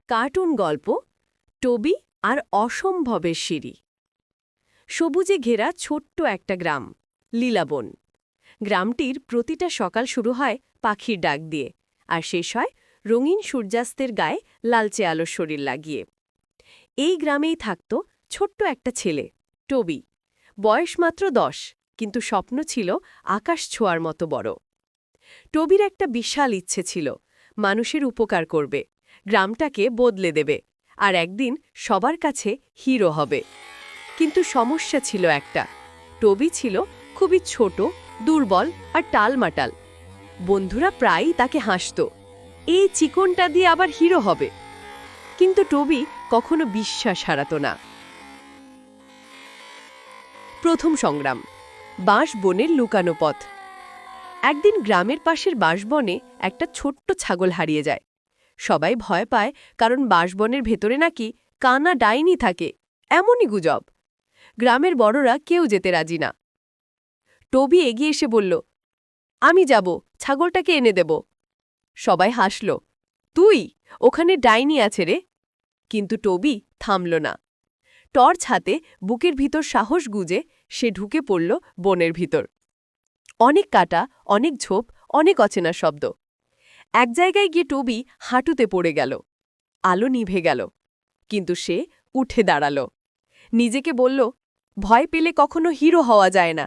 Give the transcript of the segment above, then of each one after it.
Cartoon গল্প টবি আর অসম্ভবের সিঁড়ি। সবুজে ঘেরা ছোট্ট একটা গ্রাম, লীলাবন। গ্রামটির প্রতিটা সকাল শুরু হয় পাখির ডাক দিয়ে, আর শেষ হয় রঙিন সূর্যাস্তের গায়ে লালচে আলোর শরীর লাগিয়ে। এই গ্রামেই থাকত ছোট্ট একটা ছেলে, টবি। বয়স মাত্র 10, কিন্তু স্বপ্ন ছিল আকাশ ছোঁয়ার মতো বড়। টবির একটা বিশাল ইচ্ছে ছিল, মানুষের উপকার করবে, গ্রামটাকে বদলে দেবে, আর একদিন সবার কাছে হিরো হবে। কিন্তু সমস্যা ছিল একটা, টবি ছিল খুবই ছোট, দুর্বল আর টালমাটাল। বন্ধুরা প্রায়ই তাকে হাসত, এই চিকনটা দিয়ে আবার হিরো হবে। কিন্তু টবি কখনো বিশ্বাস হারাত না। প্রথম সংগ্রাম, বাঁশবনের লুকানো পথ। একদিন গ্রামের পাশের বাঁশবনে একটা ছোট্ট ছাগল হারিয়ে যায়। সবাই ভয় পায়, কারণ বাঁশবনের ভেতরে নাকি কানা ডাইনি থাকে, এমনই গুজব। গ্রামের বড়রা কেউ যেতে রাজি না। টবি এগিয়ে এসে বলল, আমি যাব, ছাগলটাকে এনে দেব। সবাই হাসল, তুই? ওখানে ডাইনি আছে রে। কিন্তু টবি থামল না। টর্চ হাতে বুকের ভিতর সাহস গুজে সে ঢুকে পড়ল বনের ভিতর। অনেক কাটা, অনেক ঝোপ, অনেক অচেনা শব্দ। এক জায়গায় গিয়ে টবি হাঁটুতে পড়ে গেল। আলো নিভে গেল, কিন্তু সে উঠে দাঁড়াল। নিজেকে বলল, ভয় পেলে কখনো হিরো হওয়া যায় না।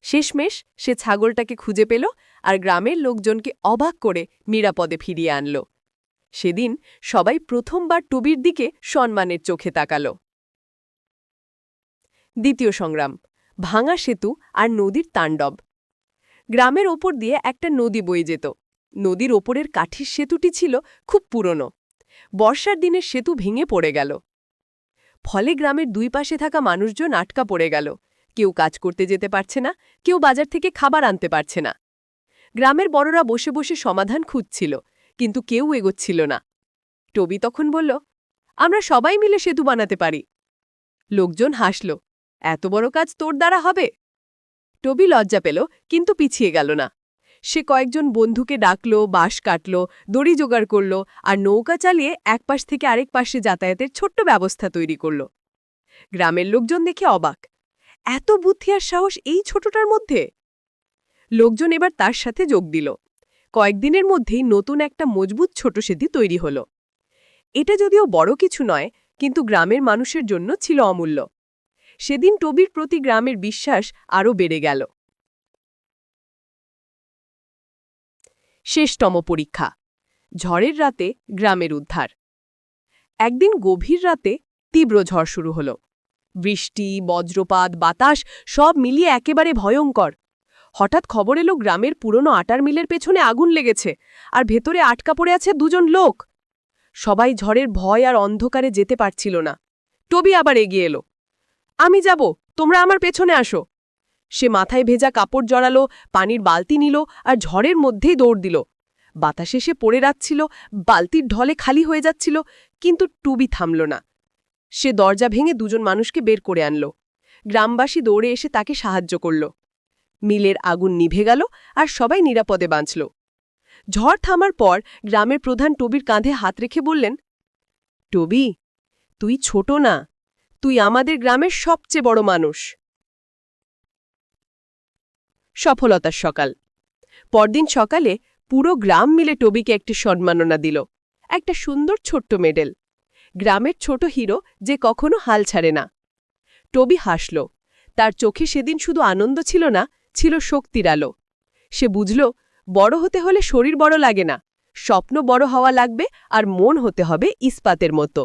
শেষমেশ সে ছাগলটাকে খুঁজে পেল, আর গ্রামের লোকজনকে অবাক করে নিরাপদে ফিরিয়ে আনল। সেদিন সবাই প্রথমবার টবির দিকে সম্মানের চোখে তাকাল। দ্বিতীয় সংগ্রাম, ভাঙা সেতু আর নদীর তাণ্ডব। গ্রামের ওপর দিয়ে একটা নদী বয়ে যেত। নদীর ওপরের কাঠির সেতুটি ছিল খুব পুরনো। বর্ষার দিনে সেতু ভেঙে পড়ে গেল। ফলে গ্রামের দুই পাশে থাকা মানুষজন আটকা পড়ে গেল। কেউ কাজ করতে যেতে পারছে না, কেউ বাজার থেকে খাবার আনতে পারছে না। গ্রামের বড়রা বসে বসে সমাধান খুঁজছিল, কিন্তু কেউ এগোচ্ছিল না। টবি তখন বলল, আমরা সবাই মিলে সেতু বানাতে পারি। লোকজন হাসল, এত বড় কাজ তোর দ্বারা হবে? টবি লজ্জা পেল, কিন্তু পিছিয়ে গেল না। সে কয়েকজন বন্ধুকে ডাকল, বাঁশ কাটল, দড়ি জোগাড় করল, আর নৌকা চালিয়ে এক পাশ থেকে আরেক পাশে যাতায়াতের ছোট্ট ব্যবস্থা তৈরি করল। গ্রামের লোকজন দেখে অবাক, এত বুদ্ধি আর সাহস এই ছোটটার মধ্যে! লোকজন এবার তার সাথে যোগ দিল। কয়েকদিনের মধ্যেই নতুন একটা মজবুত ছোট সেতু তৈরি হল। এটা যদিও বড় কিছু নয়, কিন্তু গ্রামের মানুষের জন্য ছিল অমূল্য। সেদিন টবির প্রতি গ্রামের বিশ্বাস আরও বেড়ে গেল। শেষতম পরীক্ষা, ঝড়ের রাতে গ্রামের উদ্ধার। একদিন গভীর রাতে তীব্র ঝড় শুরু হল। বৃষ্টি, বজ্রপাত, বাতাস সব মিলিয়ে একেবারে ভয়ঙ্কর। হঠাৎ খবর এলো গ্রামের পুরনো আটার মিলের পেছনে আগুন লেগেছে, আর ভেতরে আটকা পড়ে আছে দুজন লোক। সবাই ঝড়ের ভয় আর অন্ধকারে যেতে পারছিল না। টবি আবার এগিয়ে এলো, আমি যাব, তোমরা আমার পেছনে আসো। সে মাথায় ভেজা কাপড় জড়ালো, পানির বালতি নিল, আর ঝড়ের মধ্যেই দৌড় দিল। বাতাসে সে পড়ে যাচ্ছিল, বালতির ঢলে খালি হয়ে যাচ্ছিল, কিন্তু টুবি থামল না। সে দরজা ভেঙে দুজন মানুষকে বের করে আনল। গ্রামবাসী দৌড়ে এসে তাকে সাহায্য করল। মিলের আগুন নিভে গেল, আর সবাই নিরাপদে বাঁচল। ঝড় থামার পর গ্রামের প্রধান টবির কাঁধে হাত রেখে বললেন, টবি, তুই ছোট না, তুই আমাদের গ্রামের সবচেয়ে বড় মানুষ। সফলতার সকাল। পরদিন সকালে পুরো গ্রাম মিলে টবিকে একটি সম্মাননা দিল, একটা সুন্দর ছোট্ট মেডেল। গ্রামের ছোট হিরো যে কখনো হাল ছাড়ে না। টবি হাসল, তার চোখে সেদিন শুধু আনন্দ ছিল না, ছিল শক্তির আলো। সে বুঝল, বড় হতে হলে শরীর বড় লাগে না, স্বপ্ন বড় হওয়া লাগবে, আর মন হতে হবে ইস্পাতের মতো।